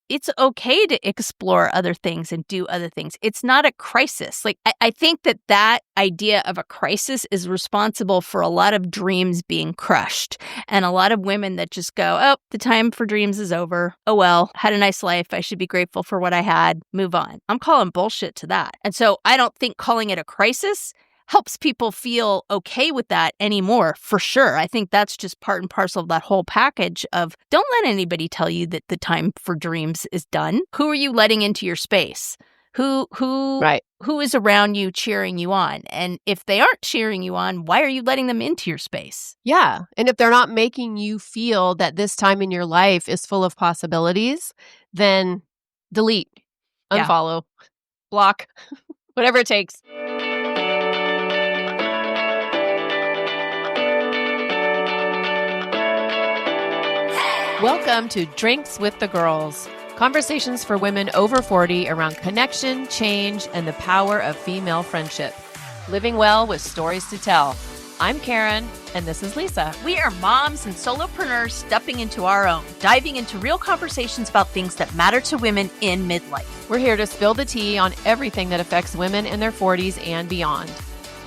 it's okay to explore other things and do other things. It's not a crisis. Like, I think that idea of a crisis is responsible for a lot of dreams being crushed and a lot of women that just go, oh, the time for dreams is over. Oh, well, had a nice life. I should be grateful for what I had. Move on. I'm calling bullshit to that. And so I don't think calling it a crisis helps people feel okay with that anymore, for sure. I think that's just part and parcel of that whole package of don't let anybody tell you that the time for dreams is done. Who are you letting into your space? Who is around you cheering you on? And if they aren't cheering you on, why are you letting them into your space? Yeah. And if they're not making you feel that this time in your life is full of possibilities, then delete, unfollow, block, whatever it takes. Welcome to Drinks with the Girls, conversations for women over 40 around connection, change, and the power of female friendship. Living well with stories to tell. I'm Karen, and this is Lisa. We are moms and solopreneurs stepping into our own, diving into real conversations about things that matter to women in midlife. We're here to spill the tea on everything that affects women in their 40s and beyond.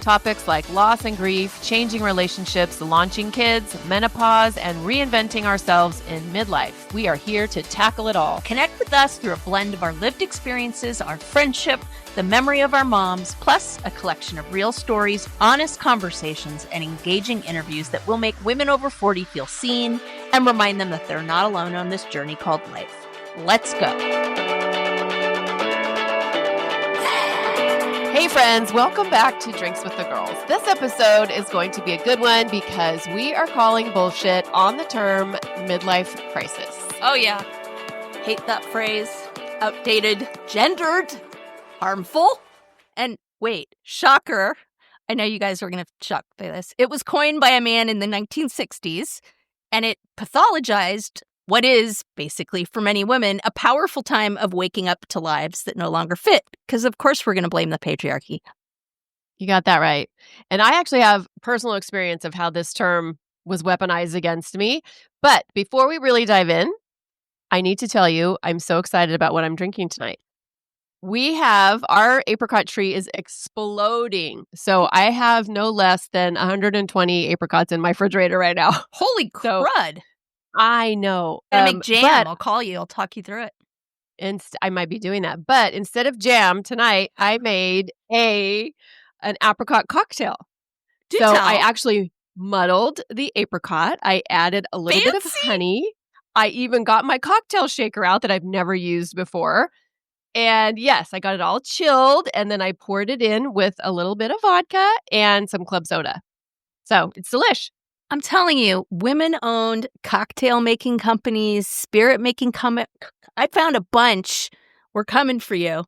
Topics like loss and grief, changing relationships, launching kids, menopause, and reinventing ourselves in midlife. We are here to tackle it all. Connect with us through a blend of our lived experiences, our friendship, the memory of our moms, plus a collection of real stories, honest conversations, and engaging interviews that will make women over 40 feel seen and remind them that they're not alone on this journey called life. Let's go. Hey friends, welcome back to Drinks with the Girls. This episode is going to be a good one because we are calling bullshit on the term midlife crisis. Oh yeah. Hate that phrase. Outdated, gendered, harmful. And wait, shocker. I know you guys are going to be shocked by this. It was coined by a man in the 1960s, and it pathologized what is, basically, for many women, a powerful time of waking up to lives that no longer fit. Because, of course, we're going to blame the patriarchy. You got that right. And I actually have personal experience of how this term was weaponized against me. But before we really dive in, I need to tell you, I'm so excited about what I'm drinking tonight. Our apricot tree is exploding. So I have no less than 120 apricots in my refrigerator right now. Holy crud. I know. I make jam. I'll call you. I'll talk you through it. And I might be doing that. But instead of jam tonight, I made an apricot cocktail. I actually muddled the apricot. I added a little bit of honey. I even got my cocktail shaker out that I've never used before. And yes, I got it all chilled. And then I poured it in with a little bit of vodka and some club soda. So it's delish. I'm telling you, women-owned cocktail-making companies, spirit-making I found a bunch, we're coming for you,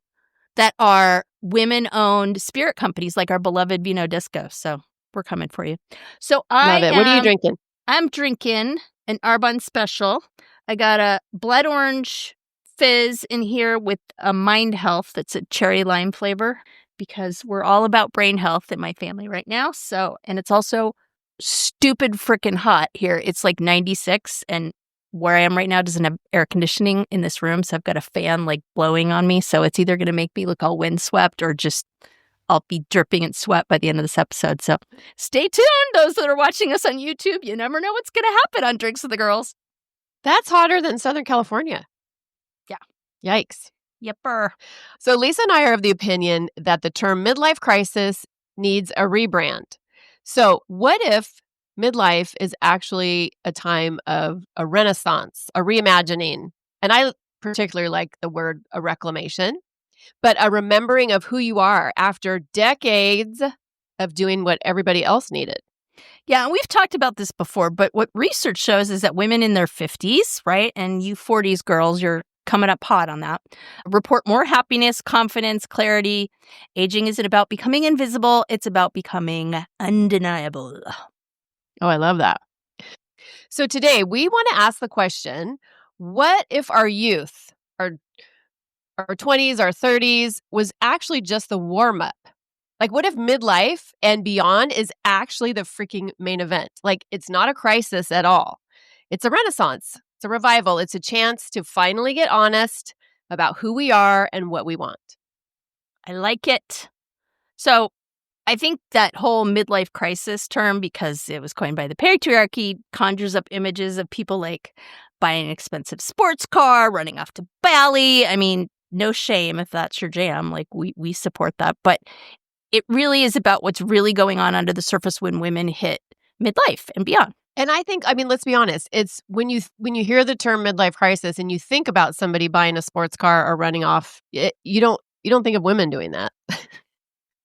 that are women-owned spirit companies like our beloved Vino Disco. So we're coming for you. So Love it. What are you drinking? I'm drinking an Arbonne Special. I got a blood orange fizz in here with a Mind Health that's a cherry lime flavor because we're all about brain health in my family right now. So, and it's also stupid freaking hot here. It's like 96 and where I am right now doesn't have air conditioning in this room. So I've got a fan like blowing on me. So it's either going to make me look all windswept or just I'll be dripping in sweat by the end of this episode. So stay tuned. Those that are watching us on YouTube, you never know what's going to happen on Drinks with the Girls. That's hotter than Southern California. Yeah. Yikes. Yepper. So Lisa and I are of the opinion that the term midlife crisis needs a rebrand. So what if midlife is actually a time of a renaissance, a reimagining? And I particularly like the word a reclamation, but a remembering of who you are after decades of doing what everybody else needed. Yeah, and we've talked about this before, but what research shows is that women in their 50s, right, and you 40s girls, you're coming up hot on that, report more happiness, confidence, clarity. Aging isn't about becoming invisible. It's about becoming undeniable. Oh, I love that. So today we want to ask the question, what if our youth, our 20s, our 30s was actually just the warm-up? Like, what if midlife and beyond is actually the freaking main event? Like, it's not a crisis at all. It's a renaissance. It's a revival. It's a chance to finally get honest about who we are and what we want. I like it. So I think that whole midlife crisis term, because it was coined by the patriarchy, conjures up images of people like buying an expensive sports car, running off to Bali. I mean, no shame if that's your jam. Like we support that. But it really is about what's really going on under the surface when women hit midlife and beyond. And I think, I mean, let's be honest. It's when you hear the term midlife crisis and you think about somebody buying a sports car or running off, you don't think of women doing that.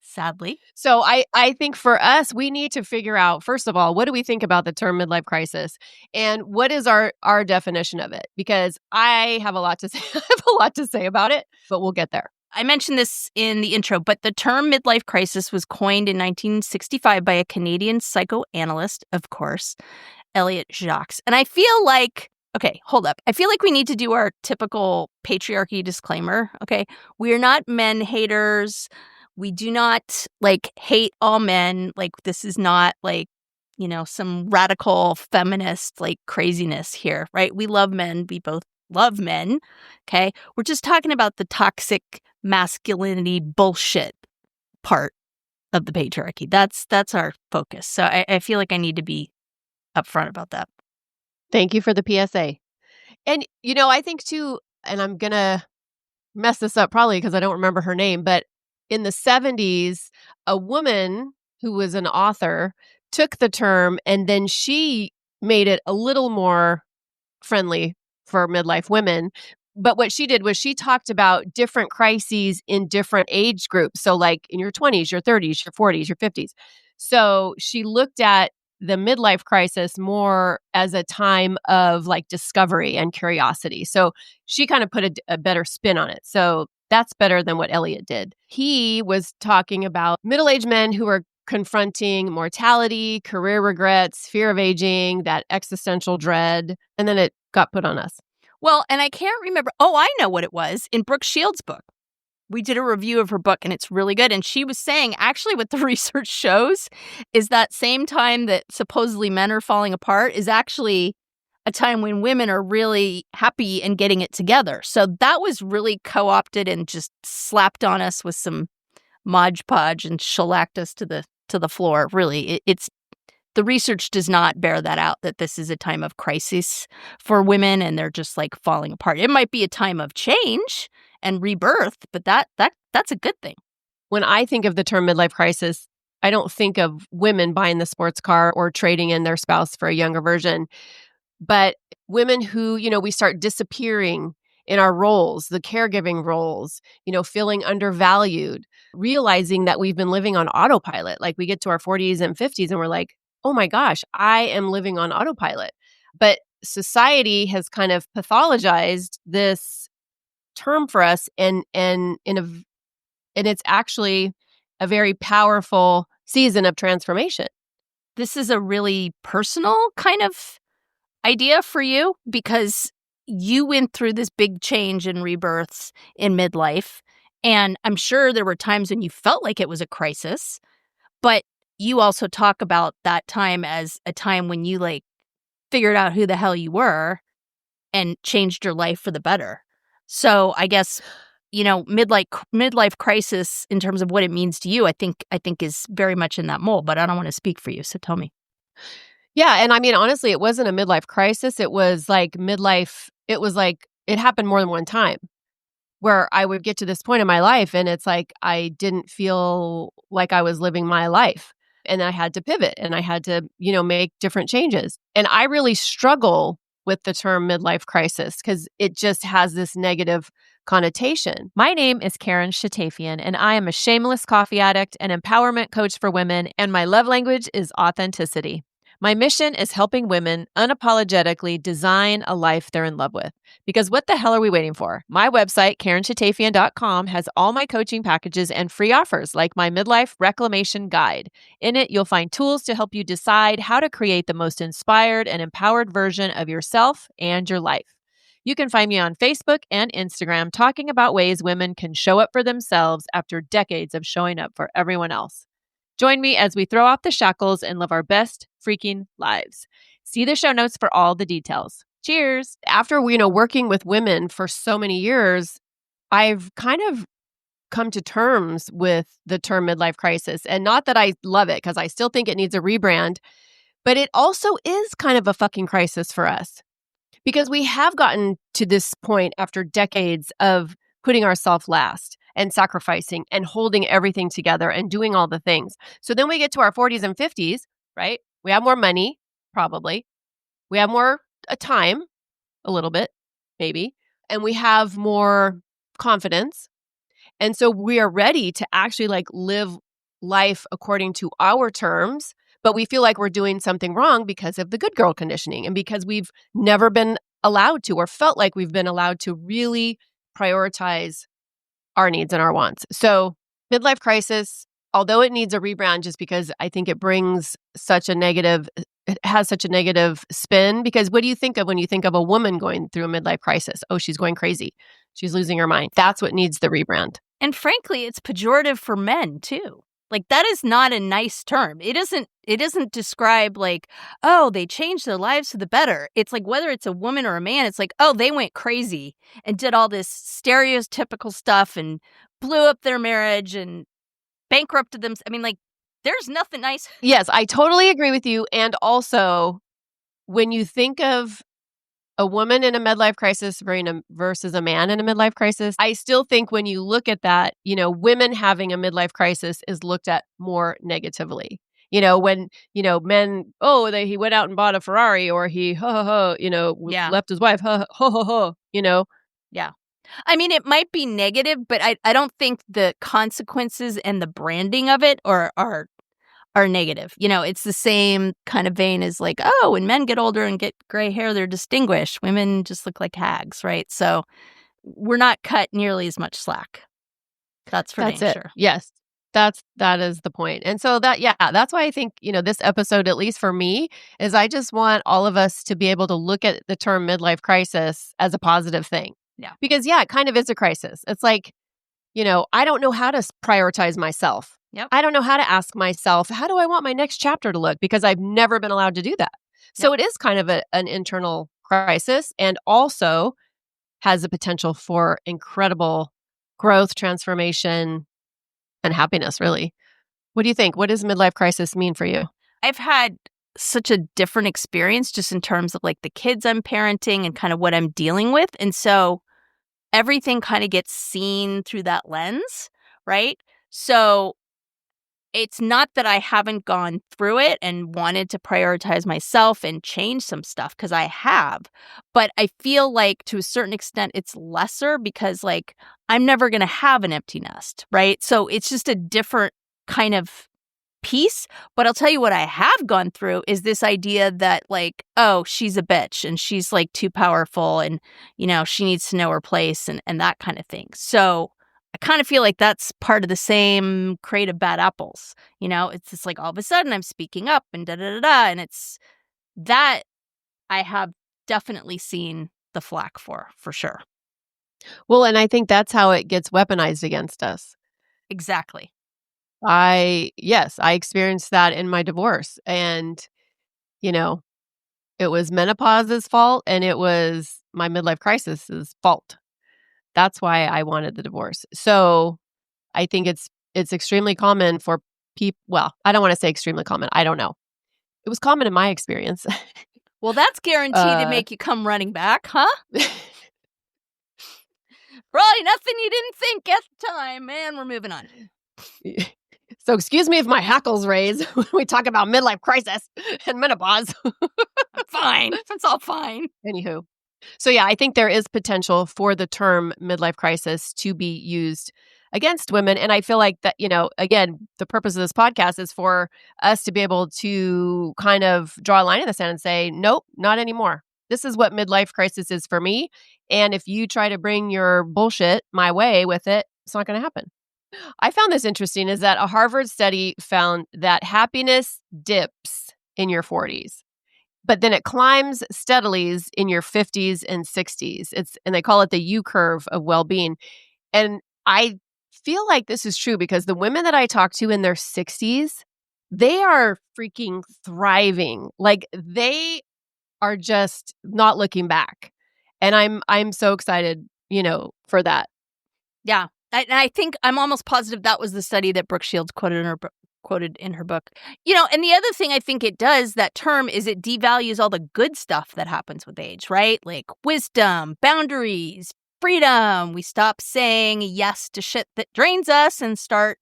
Sadly. So I think for us, we need to figure out, first of all, what do we think about the term midlife crisis? And what is our definition of it? Because I have a lot to say. I have a lot to say about it, but we'll get there. I mentioned this in the intro, but the term midlife crisis was coined in 1965 by a Canadian psychoanalyst, of course, Elliot Jacques. And I feel like, okay, hold up. I feel like we need to do our typical patriarchy disclaimer, okay? We are not men haters. We do not, hate all men. This is not, some radical feminist, craziness here, right? We love men. We both love men, okay? We're just talking about the toxic masculinity bullshit part of the patriarchy. That's our focus. So I feel like I need to be upfront about that. Thank you for the PSA. And, I think too, and I'm going to mess this up probably because I don't remember her name, but in the 70s, a woman who was an author took the term and then she made it a little more friendly for midlife women. But what she did was she talked about different crises in different age groups. So like in your 20s, your 30s, your 40s, your 50s. So she looked at the midlife crisis more as a time of discovery and curiosity. So she kind of put a better spin on it. So that's better than what Elliot did. He was talking about middle-aged men who are confronting mortality, career regrets, fear of aging, that existential dread, and then it got put on us. Well, and I can't remember. Oh, I know what it was. In Brooke Shields' book. We did a review of her book, and it's really good. And she was saying, actually, what the research shows is that same time that supposedly men are falling apart is actually a time when women are really happy and getting it together. So that was really co-opted and just slapped on us with some Mod Podge and shellacked us to the floor. Really, it's the research does not bear that out, that this is a time of crisis for women and they're just falling apart. It might be a time of change and rebirth, but that's a good thing. When I think of the term midlife crisis, I don't think of women buying the sports car or trading in their spouse for a younger version, but women who, we start disappearing in our roles, the caregiving roles, feeling undervalued, realizing that we've been living on autopilot. We get to our 40s and 50s and we're like, oh my gosh, I am living on autopilot. But society has kind of pathologized this term for us, and it's actually a very powerful season of transformation. This is a really personal kind of idea for you because you went through this big change and rebirths in midlife, and I'm sure there were times when you felt like it was a crisis, but you also talk about that time as a time when you figured out who the hell you were and changed your life for the better. So I guess, midlife crisis in terms of what it means to you, I think is very much in that mold, but I don't want to speak for you. So tell me. Yeah. And I mean, honestly, it wasn't a midlife crisis. It was midlife. It was it happened more than one time where I would get to this point in my life and it's I didn't feel like I was living my life. And I had to pivot and I had to, make different changes. And I really struggle with the term midlife crisis because it just has this negative connotation. My name is Karen Shatafian, and I am a shameless coffee addict and empowerment coach for women, and my love language is authenticity. My mission is helping women unapologetically design a life they're in love with. Because what the hell are we waiting for? My website, KarenShatafian.com, has all my coaching packages and free offers like my Midlife Reclamation Guide. In it, you'll find tools to help you decide how to create the most inspired and empowered version of yourself and your life. You can find me on Facebook and Instagram talking about ways women can show up for themselves after decades of showing up for everyone else. Join me as we throw off the shackles and live our best freaking lives. See the show notes for all the details. Cheers. After, working with women for so many years, I've kind of come to terms with the term midlife crisis. And not that I love it, because I still think it needs a rebrand, but it also is kind of a fucking crisis for us. Because we have gotten to this point after decades of putting ourselves last and sacrificing and holding everything together and doing all the things. So then we get to our 40s and 50s, right? We have more money, probably. We have more time, a little bit, maybe. And we have more confidence. And so we are ready to actually live life according to our terms, but we feel like we're doing something wrong because of the good girl conditioning and because we've never been allowed to or felt like we've been allowed to really prioritize our needs and our wants. So midlife crisis, although it needs a rebrand just because I think it brings it has such a negative spin, because what do you think of when you think of a woman going through a midlife crisis? Oh, she's going crazy. She's losing her mind. That's what needs the rebrand. And frankly, it's pejorative for men too. That is not a nice term. It doesn't describe oh, they changed their lives for the better. It's whether it's a woman or a man, it's oh, they went crazy and did all this stereotypical stuff and blew up their marriage and bankrupted them. I mean, there's nothing nice. Yes, I totally agree with you. And also, when you think of a woman in a midlife crisis versus a man in a midlife crisis, I still think when you look at that, women having a midlife crisis is looked at more negatively. When, men, he went out and bought a Ferrari, or he, left his wife, Yeah. I mean, it might be negative, but I don't think the consequences and the branding of it are negative. It's the same kind of vein as oh, when men get older and get gray hair, they're distinguished. Women just look like hags, right? So we're not cut nearly as much slack. That's for That's dang it. sure. Yes. That is the point. And so that's why I think, this episode, at least for me, is I just want all of us to be able to look at the term midlife crisis as a positive thing. Yeah. Because it kind of is a crisis. It's I don't know how to prioritize myself. Yep. I don't know how to ask myself, how do I want my next chapter to look? Because I've never been allowed to do that. So It is kind of an internal crisis, and also has the potential for incredible growth, transformation, and happiness, really. What do you think? What does midlife crisis mean for you? I've had such a different experience just in terms of the kids I'm parenting and kind of what I'm dealing with. And so everything kind of gets seen through that lens, right? So it's not that I haven't gone through it and wanted to prioritize myself and change some stuff, because I have. But I feel to a certain extent it's lesser because I'm never going to have an empty nest, right? So it's just a different kind of piece. But I'll tell you what I have gone through is this idea that oh, she's a bitch and she's too powerful and, she needs to know her place and that kind of thing. So I kind of feel that's part of the same crate of bad apples. It's just all of a sudden I'm speaking up and da-da-da-da. And it's that I have definitely seen the flack for sure. Well, and I think that's how it gets weaponized against us. Exactly. I experienced that in my divorce. And, it was menopause's fault, and it was my midlife crisis's fault. That's why I wanted the divorce. So I think it's extremely common for people. Well, I don't want to say extremely common. I don't know. It was common in my experience. Well, that's guaranteed to make you come running back, huh? Probably nothing you didn't think at the time, man. We're moving on. So excuse me if my hackles raise when we talk about midlife crisis and menopause. Fine. It's all fine. Anywho. So I think there is potential for the term midlife crisis to be used against women. And I feel like that, again, the purpose of this podcast is for us to be able to kind of draw a line in the sand and say, nope, not anymore. This is what midlife crisis is for me. And if you try to bring your bullshit my way with it, it's not going to happen. I found this interesting, is that a Harvard study found that happiness dips in your 40s. But then it climbs steadily in your 50s and 60s. And they call it the U curve of well-being. And I feel like this is true because the women that I talk to in their 60s, they are freaking thriving. They are just not looking back. And I'm so excited, for that. Yeah. I think I'm almost positive that was the study that Brooke Shields quoted in her book. And the other thing I think it does, that term, is it devalues all the good stuff that happens with age, right? Like wisdom, boundaries, freedom. We stop saying yes to shit that drains us and start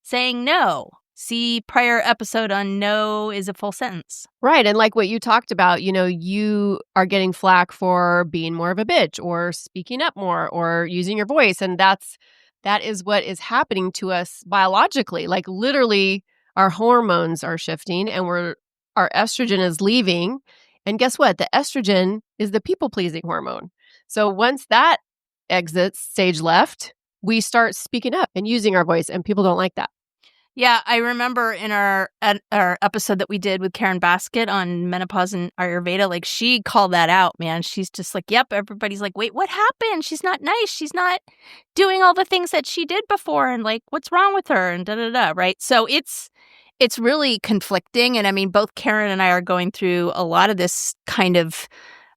saying no. See prior episode on no is a full sentence. Right. And like what you talked about, you are getting flack for being more of a bitch or speaking up more or using your voice. And that is what is happening to us biologically. Like literally our hormones are shifting and our estrogen is leaving. And guess what? The estrogen is the people-pleasing hormone. So once that exits stage left, we start speaking up and using our voice, and people don't like that. Yeah, I remember in our episode that we did with Karen Basket on menopause and Ayurveda, like she called that out, man. She's just like, yep, everybody's like, wait, what happened? She's not nice. She's not doing all the things that she did before. And like, what's wrong with her? And da-da-da, right? So it's really conflicting. And I mean, both Karen and I are going through a lot of this kind of,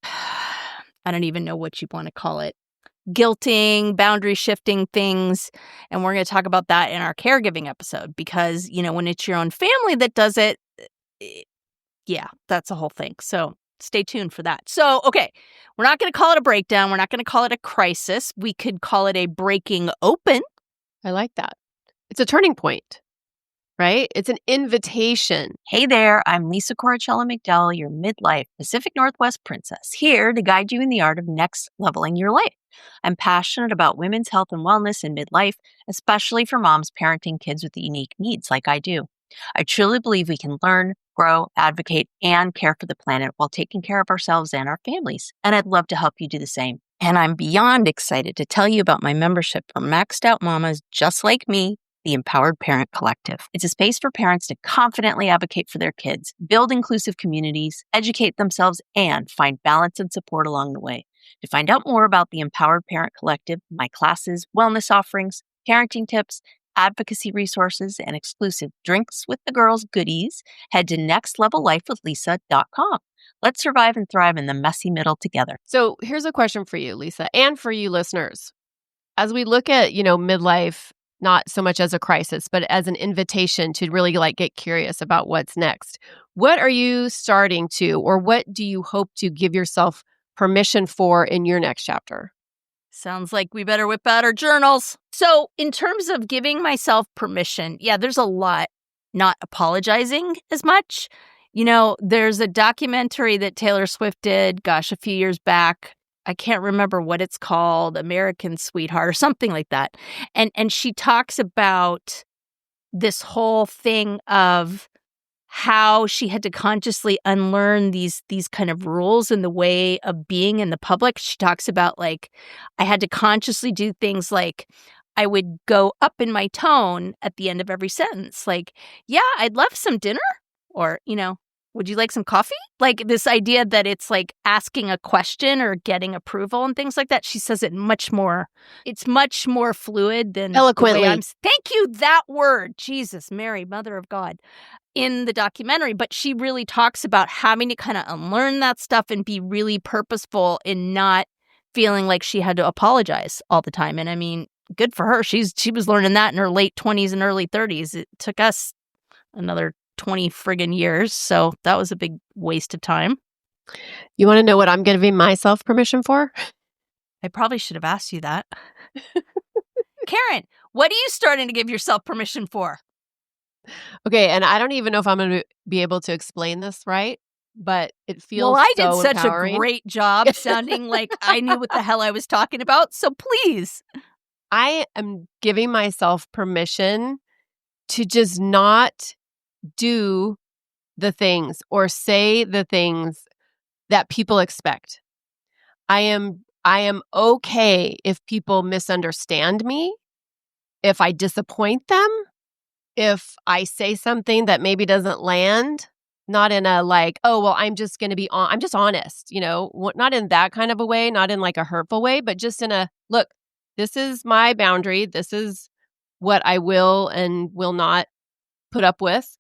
I don't even know what you want to call it, guilting, boundary shifting things. And we're going to talk about that in our caregiving episode because, when it's your own family that does it, yeah, that's a whole thing. So stay tuned for that. So, okay, we're not going to call it a breakdown. We're not going to call it a crisis. We could call it a breaking open. I like that. It's a turning point, right? It's an invitation. Hey there, I'm Lisa Corachella McDowell, your midlife Pacific Northwest princess, here to guide you in the art of next leveling your life. I'm passionate about women's health and wellness in midlife, especially for moms parenting kids with unique needs like I do. I truly believe we can learn, grow, advocate, and care for the planet while taking care of ourselves and our families. And I'd love to help you do the same. And I'm beyond excited to tell you about my membership for maxed out mamas just like me, the Empowered Parent Collective. It's a space for parents to confidently advocate for their kids, build inclusive communities, educate themselves, and find balance and support along the way. To find out more about the Empowered Parent Collective, my classes, wellness offerings, parenting tips, advocacy resources, and exclusive Drinks with the Girls goodies, head to nextlevellifewithlisa.com. Let's survive and thrive in the messy middle together. So here's a question for you, Lisa, and for you listeners. As we look at, midlife, not so much as a crisis, but as an invitation to really get curious about what's next. What are you starting to, or what do you hope to give yourself permission for in your next chapter? Sounds like we better whip out our journals. So in terms of giving myself permission, yeah, there's a lot. Not apologizing as much. There's a documentary that Taylor Swift did, a few years back. I can't remember what it's called, American Sweetheart or something like that. And she talks about this whole thing of how she had to consciously unlearn these kind of rules in the way of being in the public. She talks about I had to consciously do things like I would go up in my tone at the end of every sentence. Like, yeah, I'd love some dinner, or, would you like some coffee? Like this idea that it's like asking a question or getting approval and things like that. She says it's much more fluid than eloquently. Thank you, that word. Jesus, Mary, Mother of God, in the documentary. But she really talks about having to kind of unlearn that stuff and be really purposeful in not feeling like she had to apologize all the time. And I mean, good for her. She was learning that in her late 20s and early 30s. It took us another 20 friggin' years. So that was a big waste of time. You want to know what I'm giving myself permission for? I probably should have asked you that. Karen, what are you starting to give yourself permission for? Okay, and I don't even know if I'm going to be able to explain this right, but it feels I did so such empowering. A great job sounding like I knew what the hell I was talking about. So please. I am giving myself permission to just not do the things or say the things that people expect. I am okay if people misunderstand me, if I disappoint them, if I say something that maybe doesn't land, not in a I'm just going to be I'm just honest, not in that kind of a way, not in a hurtful way, but just in a, look, this is my boundary. This is what I will and will not put up with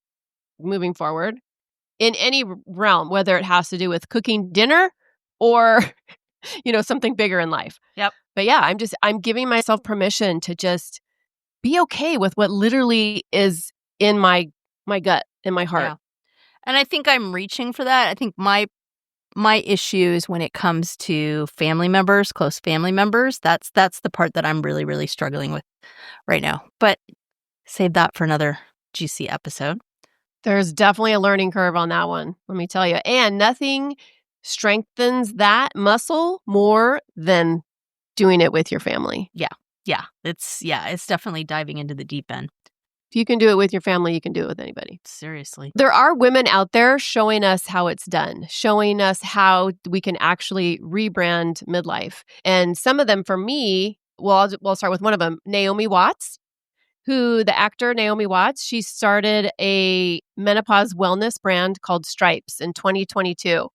moving forward. in any realm, whether it has to do with cooking dinner or, something bigger in life. Yep. But yeah, I'm giving myself permission to just be okay with what literally is in my gut, in my heart. Yeah. And I think I'm reaching for that. I think my issues when it comes to family members, close family members, that's the part that I'm really, really struggling with right now. But save that for another juicy episode. There's definitely a learning curve on that one, let me tell you. And nothing strengthens that muscle more than doing it with your family. Yeah. It's definitely diving into the deep end. If you can do it with your family, you can do it with anybody. Seriously. There are women out there showing us how it's done, showing us how we can actually rebrand midlife. And some of them for me, we'll start with one of them, Naomi Watts, the actor Naomi Watts, she started a menopause wellness brand called Stripes in 2022.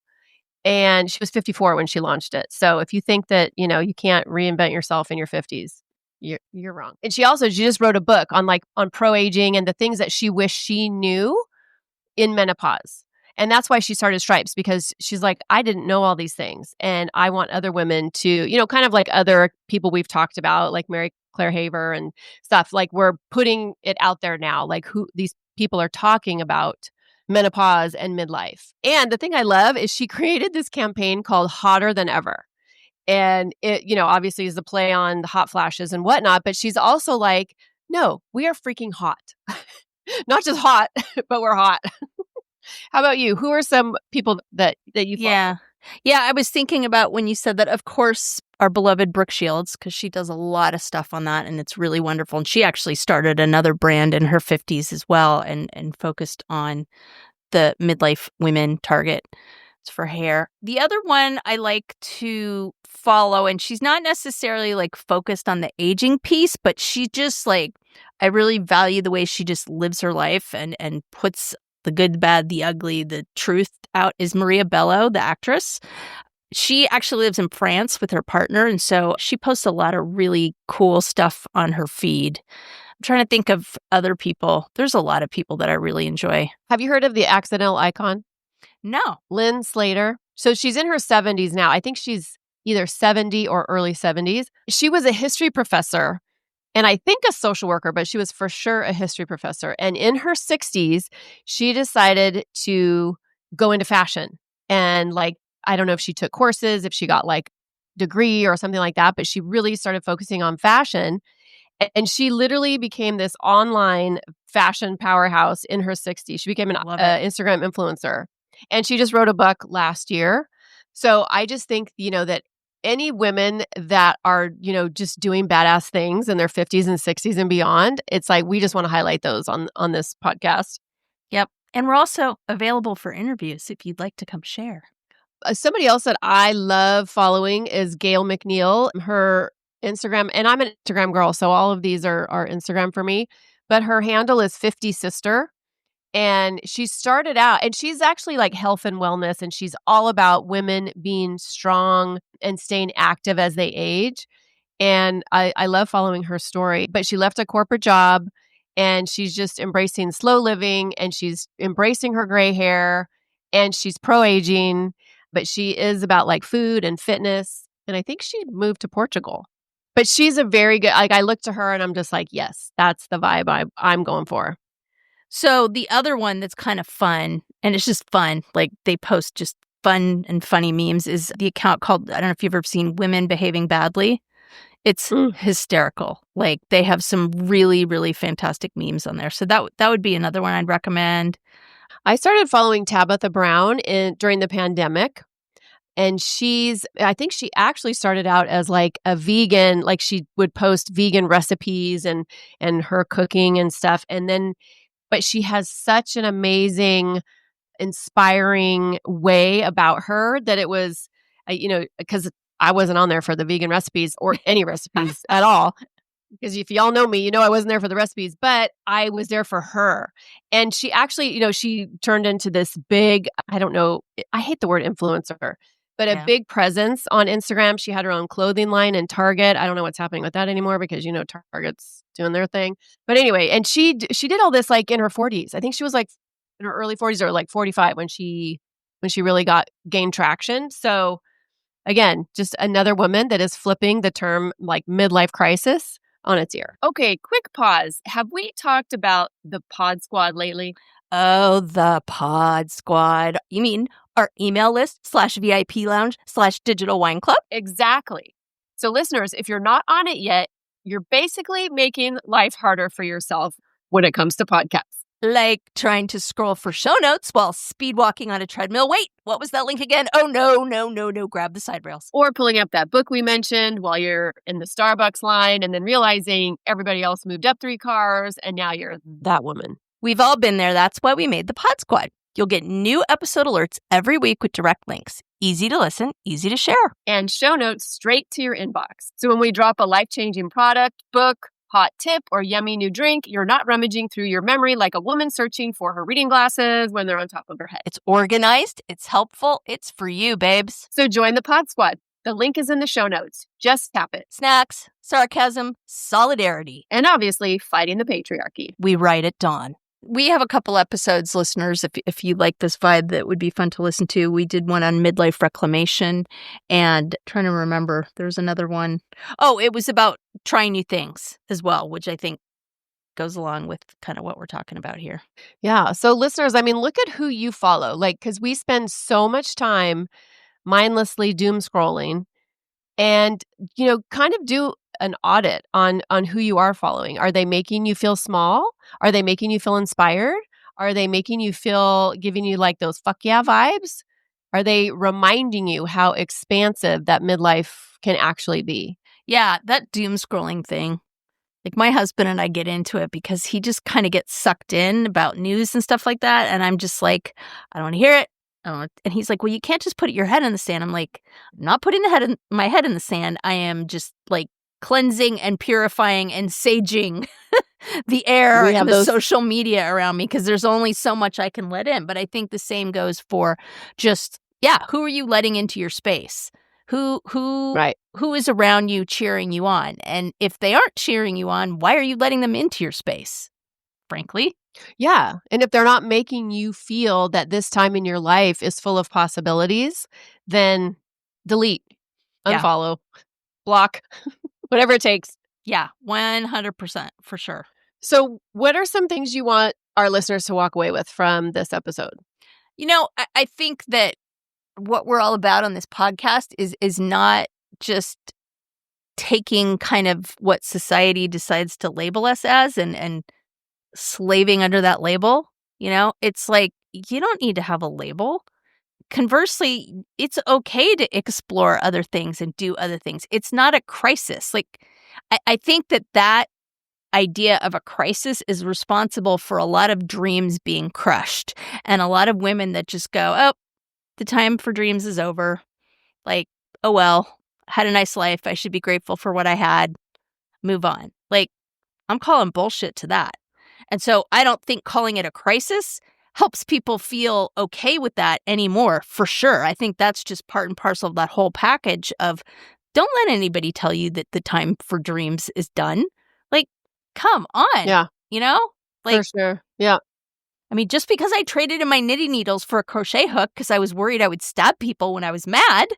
And she was 54 when she launched it. So if you think that, you can't reinvent yourself in your 50s, you're wrong. And she just wrote a book on pro-aging and the things that she wished she knew in menopause. And that's why she started Stripes, because she's like, I didn't know all these things. And I want other women to, kind of like other people we've talked about, like Mary Claire Haver and stuff, like we're putting it out there now, like who these people are talking about menopause and midlife. And the thing I love is she created this campaign called Hotter Than Ever. And it, obviously is a play on the hot flashes and whatnot, but she's also like, no, we are freaking hot. Not just hot, but we're hot. How about you? Who are some people that you follow? Yeah, I was thinking about when you said that, of course, our beloved Brooke Shields, because she does a lot of stuff on that, and it's really wonderful. And she actually started another brand in her 50s as well and focused on the midlife women target. It's for hair. The other one I like to follow, and she's not necessarily focused on the aging piece, but she just I really value the way she just lives her life and puts the good, the bad, the ugly, the truth out, is Maria Bello, the actress. She actually lives in France with her partner, and so she posts a lot of really cool stuff on her feed. I'm trying to think of other people. There's a lot of people that I really enjoy. Have you heard of the accidental icon? No. Lynn Slater. So she's in her 70s now. I think she's either 70 or early 70s. She was a history professor and I think a social worker, but she was for sure a history professor. And in her 60s, she decided to go into fashion. And I don't know if she took courses, if she got degree or something like that, but she really started focusing on fashion. And she literally became this online fashion powerhouse in her 60s. She became an Instagram influencer. And she just wrote a book last year. So I just think, that any women that are, just doing badass things in their 50s and 60s and beyond, it's we just want to highlight those on this podcast. Yep. And we're also available for interviews if you'd like to come share. Somebody else that I love following is Gail McNeil. Her Instagram, and I'm an Instagram girl, so all of these are Instagram for me, but her handle is 50 Sister. And she started out, and she's actually health and wellness, and she's all about women being strong and staying active as they age. And I love following her story. But she left a corporate job, and she's just embracing slow living, and she's embracing her gray hair, and she's pro-aging, but she is about food and fitness. And I think she moved to Portugal. But she's a very good, I look to her and I'm just yes, that's the vibe I'm going for. So the other one that's kind of fun, and it's just fun, they post just fun and funny memes, is the account called, I don't know if you've ever seen Women Behaving Badly. It's hysterical. They have some really, really fantastic memes on there. So that would be another one I'd recommend. I started following Tabitha Brown during the pandemic. And I think she actually started out as a vegan, she would post vegan recipes and her cooking and stuff. But she has such an amazing, inspiring way about her that it was, because I wasn't on there for the vegan recipes or any recipes at all. Because if y'all know me, I wasn't there for the recipes, but I was there for her. And she actually, she turned into this big, I don't know, I hate the word influencer, but a big presence on Instagram. She had her own clothing line in Target. I don't know what's happening with that anymore because, Target's doing their thing. But anyway, and she did all this in her 40s. I think she was in her early 40s or like 45 when she really gained traction. So again, just another woman that is flipping the term like midlife crisis on its ear. Okay, quick pause. Have we talked about the Pod Squad lately? Oh, the Pod Squad. You mean our email list /VIP lounge /digital wine club? Exactly. So listeners, if you're not on it yet, you're basically making life harder for yourself when it comes to podcasts. Like trying to scroll for show notes while speed walking on a treadmill. Wait, what was that link again? Oh, no. Grab the side rails. Or pulling up that book we mentioned while you're in the Starbucks line and then realizing everybody else moved up 3 cars and now you're that woman. We've all been there. That's why we made the Pod Squad. You'll get new episode alerts every week with direct links. Easy to listen, easy to share. And show notes straight to your inbox. So when we drop a life-changing product, book, hot tip, or yummy new drink, you're not rummaging through your memory like a woman searching for her reading glasses when they're on top of her head. It's organized, it's helpful, it's for you, babes. So join the Pod Squad. The link is in the show notes. Just tap it. Snacks, sarcasm, solidarity. And obviously, fighting the patriarchy. We write at dawn. We have a couple episodes, listeners, if you like this vibe that would be fun to listen to. We did one on midlife reclamation and trying to remember, there's another one. Oh, it was about trying new things as well, which I think goes along with kind of what we're talking about here. Yeah. So listeners, I mean, look at who you follow. Like, because we spend so much time mindlessly doom scrolling and, kind of do an audit on who you are following. Are they making you feel small? Are they making you feel inspired? Are they making you feel, giving you like those fuck yeah vibes? Are they reminding you how expansive that midlife can actually be? Yeah, that doom scrolling thing. Like my husband and I get into it because he just kind of gets sucked in about news and stuff like that. And I'm just like, I don't want to hear it. And he's like, well, you can't just put your head in the sand. I'm like, I'm not putting my head in the sand. I am just like cleansing and purifying and saging the air and the social media around me because there's only so much I can let in. But I think the same goes for just, who are you letting into your space? Who is around you cheering you on? And if they aren't cheering you on, why are you letting them into your space? Frankly. Yeah. And if they're not making you feel that this time in your life is full of possibilities, then delete, unfollow, block, whatever it takes. Yeah, 100% for sure. So what are some things you want our listeners to walk away with from this episode? I think that what we're all about on this podcast is not just taking kind of what society decides to label us as and slaving under that label. It's like, you don't need to have a label. Conversely, it's okay to explore other things and do other things. It's not a crisis. Like, I think that idea of a crisis is responsible for a lot of dreams being crushed and a lot of women that just go, oh, the time for dreams is over. Like, oh, well, had a nice life. I should be grateful for what I had. Move on. Like, I'm calling bullshit to that. And so I don't think calling it a crisis helps people feel okay with that anymore, for sure. I think that's just part and parcel of that whole package of don't let anybody tell you that the time for dreams is done. Like, come on. Yeah. Like, for sure. Yeah. I mean, just because I traded in my knitting needles for a crochet hook because I was worried I would stab people when I was mad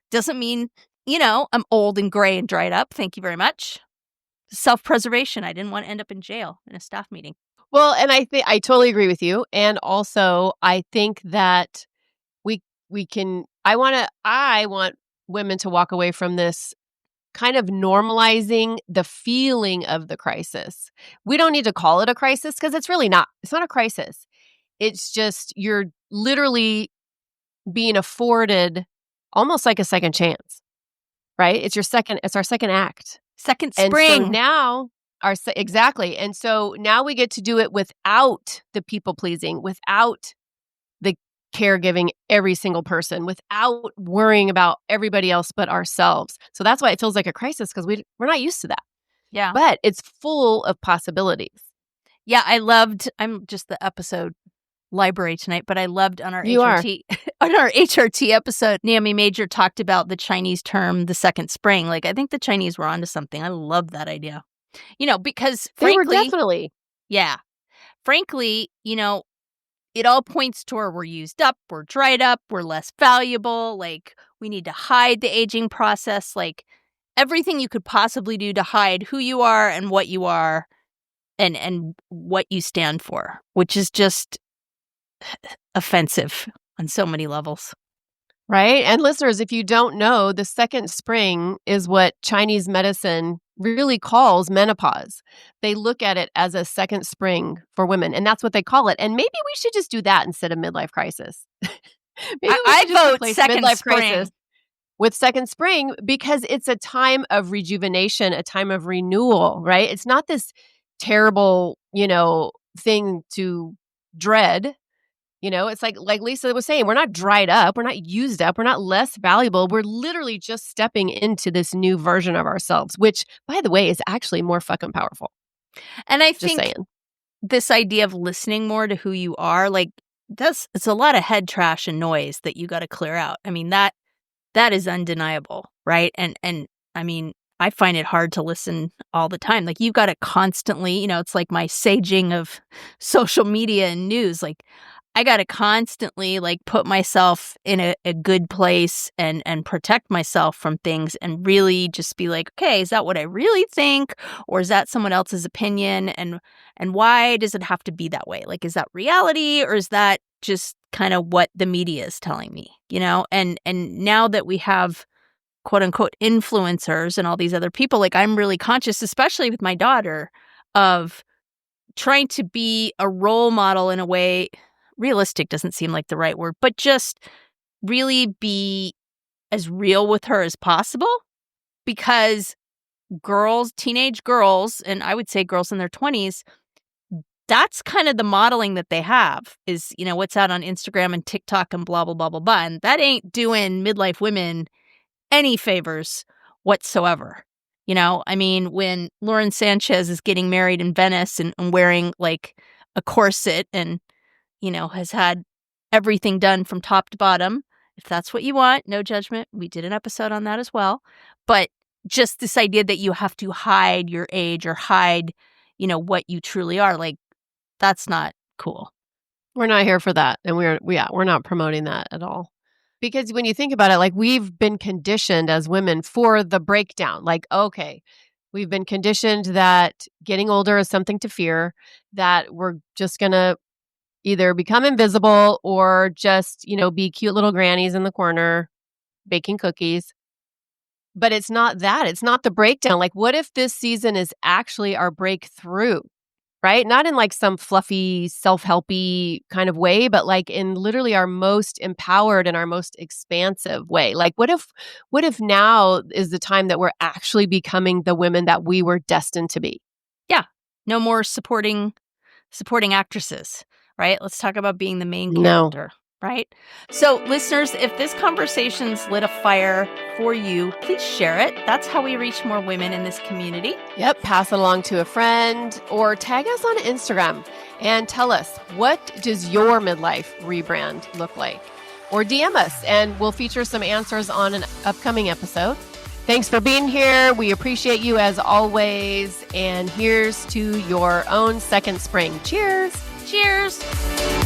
doesn't mean, I'm old and gray and dried up. Thank you very much. Self-preservation. I didn't want to end up in jail in a staff meeting. Well, and I totally agree with you. And also, I think that I want women to walk away from this kind of normalizing the feeling of the crisis. We don't need to call it a crisis because it's really not. It's not a crisis. It's just you're literally being afforded almost like a second chance, right? It's our second act. Second spring. And so now exactly. And so now we get to do it without the people pleasing, without the caregiving every single person, without worrying about everybody else but ourselves. So that's why it feels like a crisis because we're not used to that. Yeah. But it's full of possibilities. Yeah, I'm just the episode library tonight, but I loved on our HRT episode, Naomi Major talked about the Chinese term, the second spring. Like, I think the Chinese were onto something. I love that idea. Because frankly, they were definitely. Yeah. Frankly, it all points toward we're used up, we're dried up, we're less valuable, like we need to hide the aging process, like everything you could possibly do to hide who you are and what you are and what you stand for, which is just offensive on so many levels. Right? And listeners, if you don't know, the second spring is what Chinese medicine really calls menopause. They look at it as a second spring for women, and that's what they call it. And maybe we should just do that instead of midlife crisis. I vote second midlife spring. Crisis with second spring because it's a time of rejuvenation, a time of renewal, right? It's not this terrible, thing to dread. It's like Lisa was saying, we're not dried up, we're not used up, we're not less valuable. We're literally just stepping into this new version of ourselves, which, by the way, is actually more fucking powerful. And I Just think saying. This idea of listening more to who you are, like, it's a lot of head trash and noise that you got to clear out. I mean, that is undeniable, right? And I mean, I find it hard to listen all the time. Like, you've got to constantly, it's like my saging of social media and news. Like, I got to constantly put myself in a good place and protect myself from things and really just be like, okay, is that what I really think? Or is that someone else's opinion? And why does it have to be that way? Like, is that reality or is that just kind of what the media is telling me, And now that we have quote unquote influencers and all these other people, I'm really conscious, especially with my daughter, of trying to be a role model in a way. Realistic doesn't seem like the right word, but just really be as real with her as possible, because teenage girls, and I would say girls in their 20s, that's kind of the modeling that they have is, what's out on Instagram and TikTok and blah, blah, blah, blah, blah. And that ain't doing midlife women any favors whatsoever. I mean, when Lauren Sanchez is getting married in Venice and wearing a corset and has had everything done from top to bottom. If that's what you want, no judgment. We did an episode on that as well. But just this idea that you have to hide your age or hide, what you truly are, that's not cool. We're not here for that. And we're not promoting that at all. Because when you think about it, we've been conditioned as women for the breakdown. Okay, we've been conditioned that getting older is something to fear, that we're just going to either become invisible or just, be cute little grannies in the corner baking cookies. But it's not that. It's not the breakdown. What if this season is actually our breakthrough, right? Not in some fluffy, self-helpy kind of way, but in literally our most empowered and our most expansive way. What if now is the time that we're actually becoming the women that we were destined to be? Yeah. No more supporting actresses. Right? Let's talk about being the main character, right? So listeners, if this conversation's lit a fire for you, please share it. That's how we reach more women in this community. Yep. Pass it along to a friend or tag us on Instagram and tell us, what does your midlife rebrand look like? Or DM us and we'll feature some answers on an upcoming episode. Thanks for being here. We appreciate you as always. And here's to your own second spring. Cheers. Cheers.